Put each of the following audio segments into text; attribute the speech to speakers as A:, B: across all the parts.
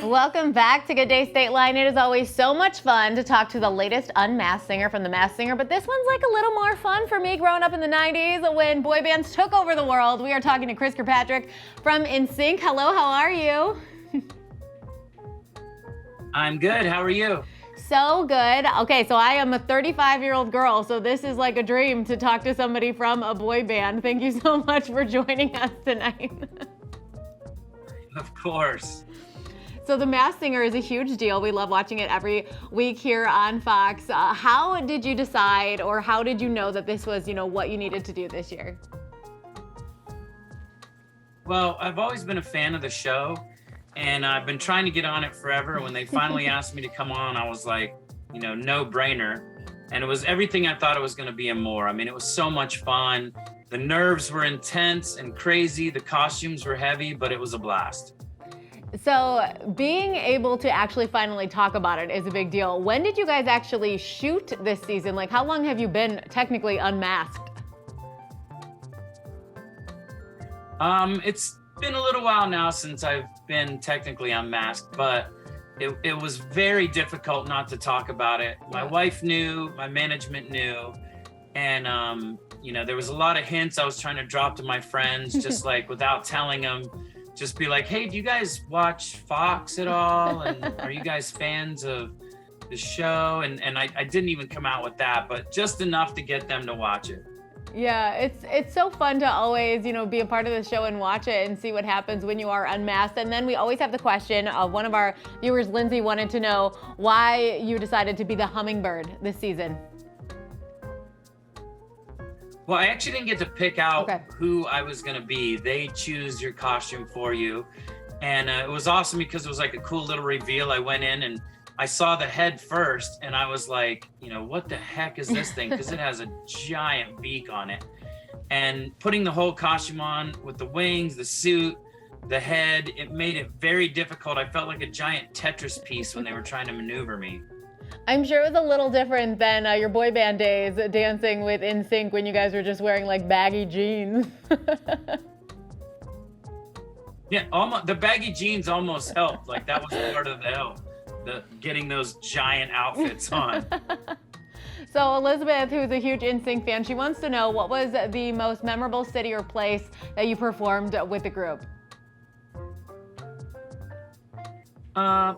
A: Welcome back to Good Day Stateline. It is always so much fun to talk to the latest unmasked singer from The Masked Singer, but this one's like a little more fun for me growing up in the 90s when boy bands took over the world. We are talking to Chris Kirkpatrick from NSYNC. Hello, how are you?
B: I'm good. How are you?
A: So good. Okay, so I am a 35-year-old girl, so this is like a dream to talk to somebody from a boy band. Thank you so much for joining us tonight.
B: Of course.
A: So The Masked Singer is a huge deal. We love watching it every week here on Fox. How did you decide, or how did you know that this was, what you needed to do this year?
B: Well, I've always been a fan of the show, and I've been trying to get on it forever. When they finally asked me to come on, I was like, no brainer. And it was everything I thought it was going to be and more. I mean, it was so much fun. The nerves were intense and crazy. The costumes were heavy, but it was a blast.
A: So being able to actually finally talk about it is a big deal. When did you guys actually shoot this season? Like, how long have you been technically unmasked?
B: It's been a little while now since I've been technically unmasked, but it was very difficult not to talk about it. My wife knew, my management knew, and there was a lot of hints I was trying to drop to my friends, just like without telling them. Just be like, hey, do you guys watch Fox at all? And are you guys fans of the show? And I didn't even come out with that, but just enough to get them to watch it.
A: Yeah, it's so fun to always, be a part of the show and watch it and see what happens when you are unmasked. And then we always have the question of one of our viewers, Lindsay, wanted to know why you decided to be the Hummingbird this season.
B: Well, I actually didn't get to pick out who I was going to be. They choose your costume for you. And it was awesome because it was like a cool little reveal. I went in and I saw the head first and I was like, what the heck is this thing? Because it has a giant beak on it. And putting the whole costume on with the wings, the suit, the head, it made it very difficult. I felt like a giant Tetris piece when they were trying to maneuver me.
A: I'm sure it was a little different than your boy band days dancing with NSYNC when you guys were just wearing like baggy jeans.
B: Yeah, almost the baggy jeans almost helped. Like that was part of the help, getting those giant outfits on.
A: So Elizabeth, who's a huge NSYNC fan, she wants to know, what was the most memorable city or place that you performed with the group?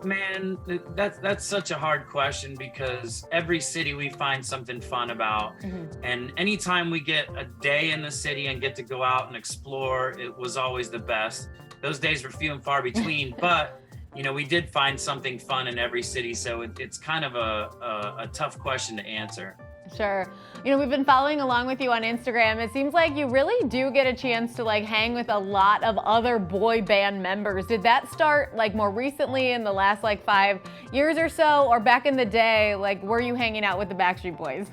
B: Man, that's such a hard question because every city we find something fun about. And anytime we get a day in the city and get to go out and explore, it was always the best. Those days were few and far between, but we did find something fun in every city. So it's kind of a tough question to answer.
A: Sure. We've been following along with you on Instagram. It seems like you really do get a chance to hang with a lot of other boy band members. Did that start more recently in the last 5 years or so, or back in the day, were you hanging out with the Backstreet Boys?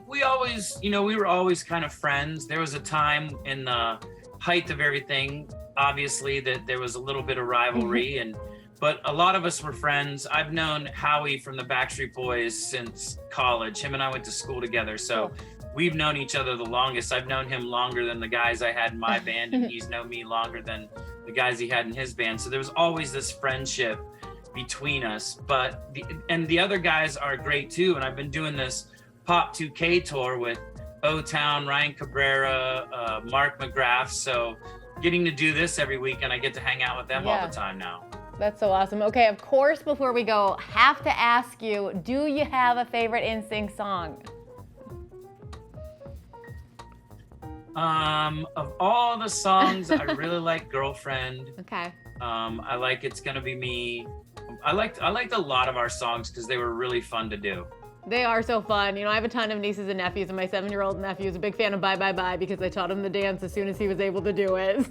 B: We always, we were always kind of friends. There was a time in the height of everything, obviously, that there was a little bit of rivalry but a lot of us were friends. I've known Howie from the Backstreet Boys since college. Him and I went to school together, so we've known each other the longest. I've known him longer than the guys I had in my band, and he's known me longer than the guys he had in his band. So there was always this friendship between us. But the other guys are great too, and I've been doing this Pop 2K tour with O-Town, Ryan Cabrera, Mark McGrath. So getting to do this every weekend, I get to hang out with them all the time now.
A: That's so awesome. Okay, of course, before we go, have to ask you, do you have a favorite NSYNC song?
B: Of all the songs, I really like Girlfriend.
A: Okay.
B: I like It's Gonna Be Me. I liked a lot of our songs because they were really fun to do.
A: They are so fun. I have a ton of nieces and nephews, and my 7-year-old nephew is a big fan of Bye Bye Bye because I taught him the dance as soon as he was able to do it.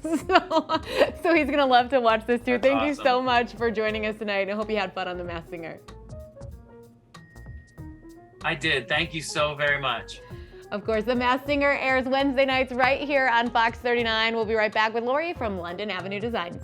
A: So he's gonna love to watch this too.
B: That's
A: Thank
B: awesome.
A: you so much for joining us tonight. I hope you had fun on The Masked Singer.
B: I did. Thank you so very much.
A: Of course, The Masked Singer airs Wednesday nights right here on Fox 39. We'll be right back with Lori from London Avenue Designs.